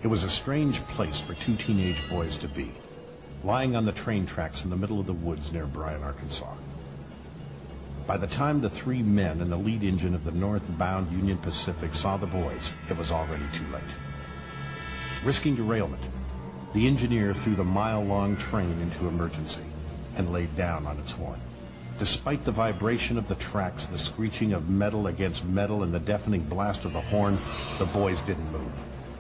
It was a strange place for two teenage boys to be, lying on the train tracks in the middle of the woods near Bryan, Arkansas. By the time the three men in the lead engine of the northbound Union Pacific saw the boys, it was already too late. Risking derailment, the engineer threw the mile-long train into emergency and laid down on its horn. Despite the vibration of the tracks, the screeching of metal against metal, and the deafening blast of the horn, the boys didn't move.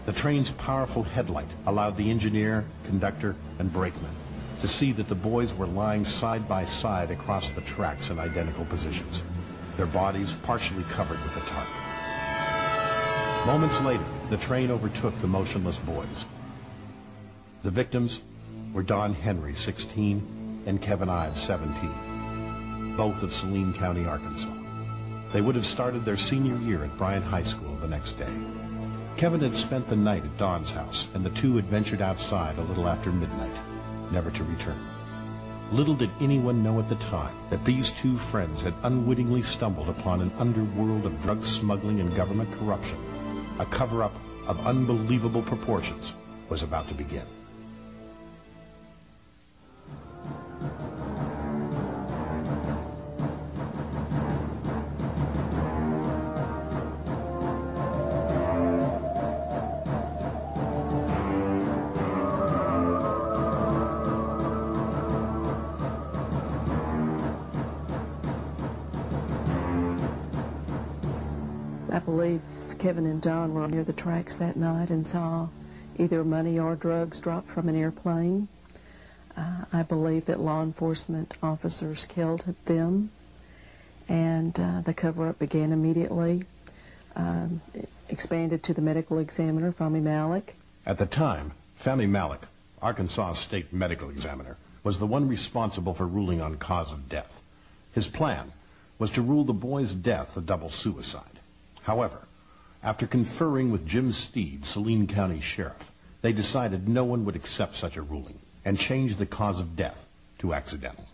The train's powerful headlight allowed the engineer, conductor, and brakeman to see that the boys were lying side by side across the tracks in identical positions, their bodies partially covered with a tarp. Moments later, the train overtook the motionless boys. The victims were Don Henry, 16, and Kevin Ives, 17, both of Saline County, Arkansas. They would have started their senior year at Bryan High School the next day. Kevin had spent the night at Don's house, and the two had ventured outside a little after midnight, never to return. Little did anyone know at the time that these two friends had unwittingly stumbled upon an underworld of drug smuggling and government corruption. A cover-up of unbelievable proportions was about to begin. I believe Kevin and Don were near the tracks that night and saw either money or drugs dropped from an airplane. I believe that law enforcement officers killed them, and the cover-up began immediately. Expanded to the medical examiner, Fahmy Malek. At the time, Fahmy Malek, Arkansas State Medical Examiner, was the one responsible for ruling on cause of death. His plan was to rule the boys' death a double suicide. However, after conferring with Jim Steed, Saline County Sheriff, they decided no one would accept such a ruling and changed the cause of death to accidental.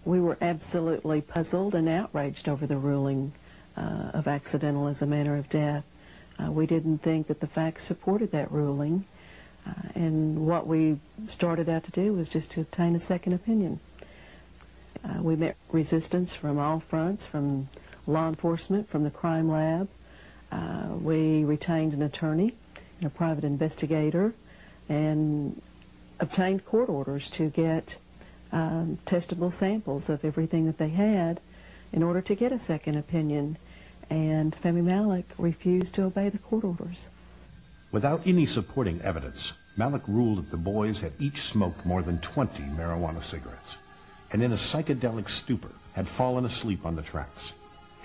We were absolutely puzzled and outraged over the ruling of accidental as a manner of death. We didn't think that the facts supported that ruling, and what we started out to do was just to obtain a second opinion. We met resistance from all fronts, from law enforcement, from the crime lab. We retained an attorney and a private investigator and obtained court orders to get testable samples of everything that they had in order to get a second opinion, and Fahmy Malek refused to obey the court orders. Without any supporting evidence, Malek ruled that the boys had each smoked more than 20 marijuana cigarettes and in a psychedelic stupor had fallen asleep on the tracks.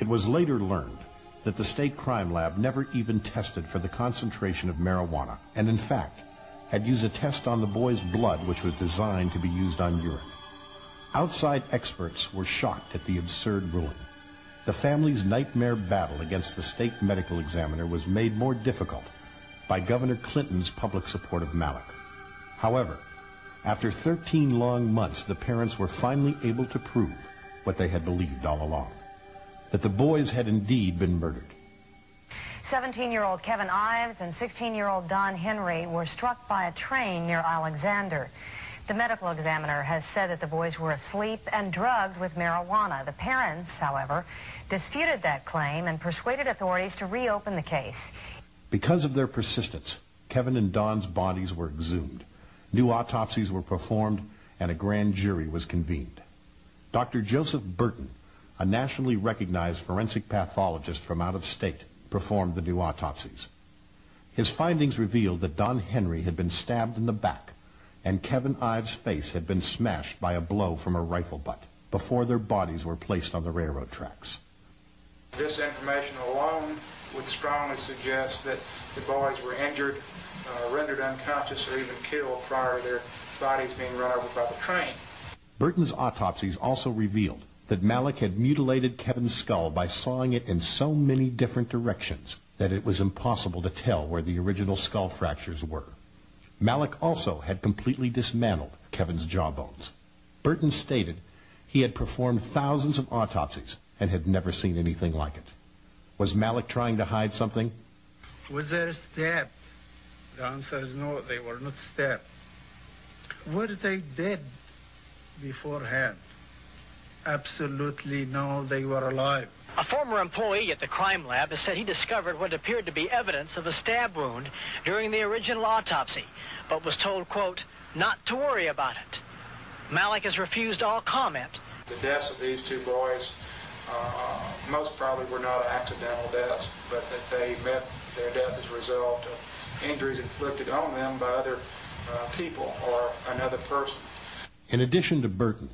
It was later learned that the state crime lab never even tested for the concentration of marijuana, and in fact had used a test on the boys' blood which was designed to be used on urine. Outside experts were shocked at the absurd ruling. The family's nightmare battle against the state medical examiner was made more difficult by Governor Clinton's public support of Malek. However, after 13 long months, the parents were finally able to prove what they had believed all along, that the boys had indeed been murdered. 17-year-old Kevin Ives and 16-year-old Don Henry were struck by a train near Alexander. The medical examiner has said that the boys were asleep and drugged with marijuana. The parents, however, disputed that claim and persuaded authorities to reopen the case. Because of their persistence, Kevin and Don's bodies were exhumed. New autopsies were performed, and a grand jury was convened. Dr. Joseph Burton, a nationally recognized forensic pathologist from out of state, performed the new autopsies. His findings revealed that Don Henry had been stabbed in the back, and Kevin Ives' face had been smashed by a blow from a rifle butt before their bodies were placed on the railroad tracks. This information alone would strongly suggest that the boys were injured, rendered unconscious, or even killed prior to their bodies being run over by the train. Burton's autopsies also revealed that Malek had mutilated Kevin's skull by sawing it in so many different directions that it was impossible to tell where the original skull fractures were. Malek also had completely dismantled Kevin's jawbones. Burton stated he had performed thousands of autopsies and had never seen anything like it. Was Malek trying to hide something? Was there a stab The answer is no, they were not stabbed. Were they dead beforehand? Absolutely no, they were alive. A former employee at the crime lab has said he discovered what appeared to be evidence of a stab wound during the original autopsy, but was told, quote, not to worry about it. Malik has refused all comment. The deaths of these two boys most probably were not accidental deaths, but that they met their death as a result of injuries inflicted on them by other people or another person. In addition to Burton,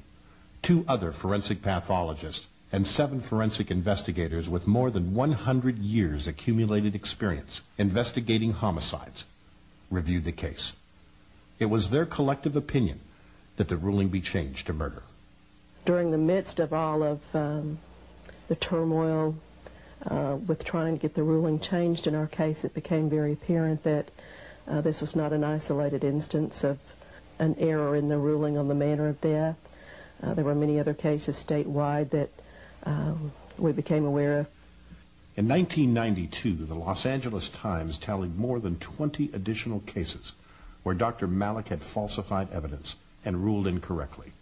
2 other forensic pathologists and 7 forensic investigators with more than 100 years accumulated experience investigating homicides reviewed the case. It was their collective opinion that the ruling be changed to murder. During the midst of all of the turmoil with trying to get the ruling changed in our case, it became very apparent that this was not an isolated instance of an error in the ruling on the manner of death. There were many other cases statewide that we became aware of. In 1992, the Los Angeles Times tallied more than 20 additional cases where Dr. Malik had falsified evidence and ruled incorrectly.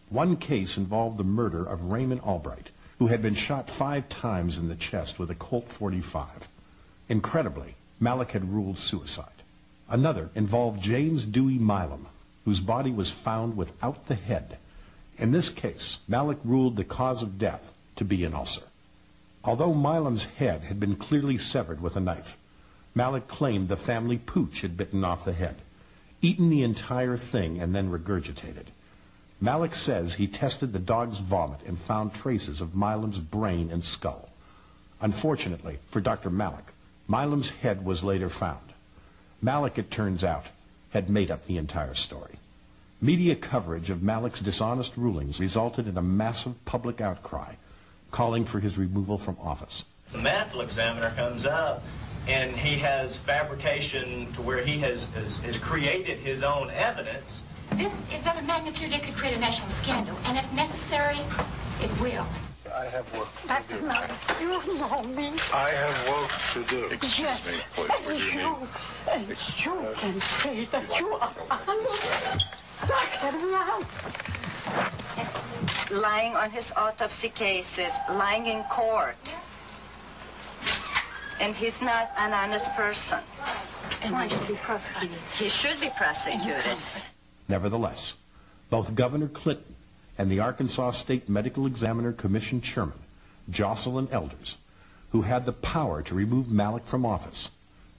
One case involved the murder of Raymond Albright, who had been shot 5 times in the chest with a Colt .45. Incredibly, Malik had ruled suicide. Another involved James Dewey Milam, whose body was found without the head. In this case, Malik ruled the cause of death to be an ulcer. Although Milam's head had been clearly severed with a knife, Malik claimed the family pooch had bitten off the head, eaten the entire thing, and then regurgitated. Malik says he tested the dog's vomit and found traces of Milam's brain and skull. Unfortunately for Dr. Malik, Milam's head was later found. Malik, it turns out, had made up the entire story. Media coverage of Malik's dishonest rulings resulted in a massive public outcry, calling for his removal from office. The medical examiner comes up and he has fabrication to where he has created his own evidence. This is of a magnitude that could create a national scandal, and if necessary, it will. I have work to do. You know me. I have work to do. Excuse me, please. And you can say that you are honest. Dr. Malik. Lying on his autopsy cases, lying in court. And he's not an honest person. And why should he be prosecuted? He should be prosecuted. Nevertheless, both Governor Clinton and the Arkansas State Medical Examiner Commission Chairman, Jocelyn Elders, who had the power to remove Malik from office,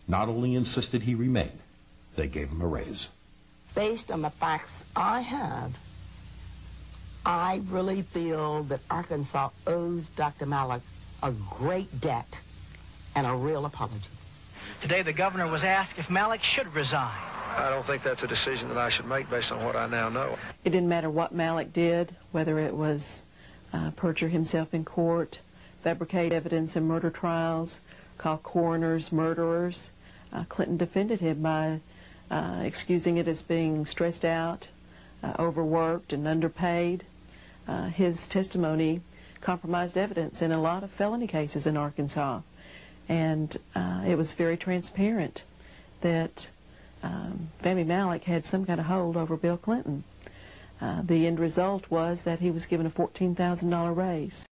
not only insisted he remain, they gave him a raise. Based on the facts I have, I really feel that Arkansas owes Dr. Malik a great debt and a real apology. Today, the governor was asked if Malik should resign. I don't think that's a decision that I should make based on what I now know. It didn't matter what Malik did, whether it was perjure himself in court, fabricate evidence in murder trials, call coroners murderers. Clinton defended him by excusing it as being stressed out, overworked, and underpaid. His testimony compromised evidence in a lot of felony cases in Arkansas. And it was very transparent that Fahmy Malik had some kind of hold over Bill Clinton. The end result was that he was given a $14,000 raise.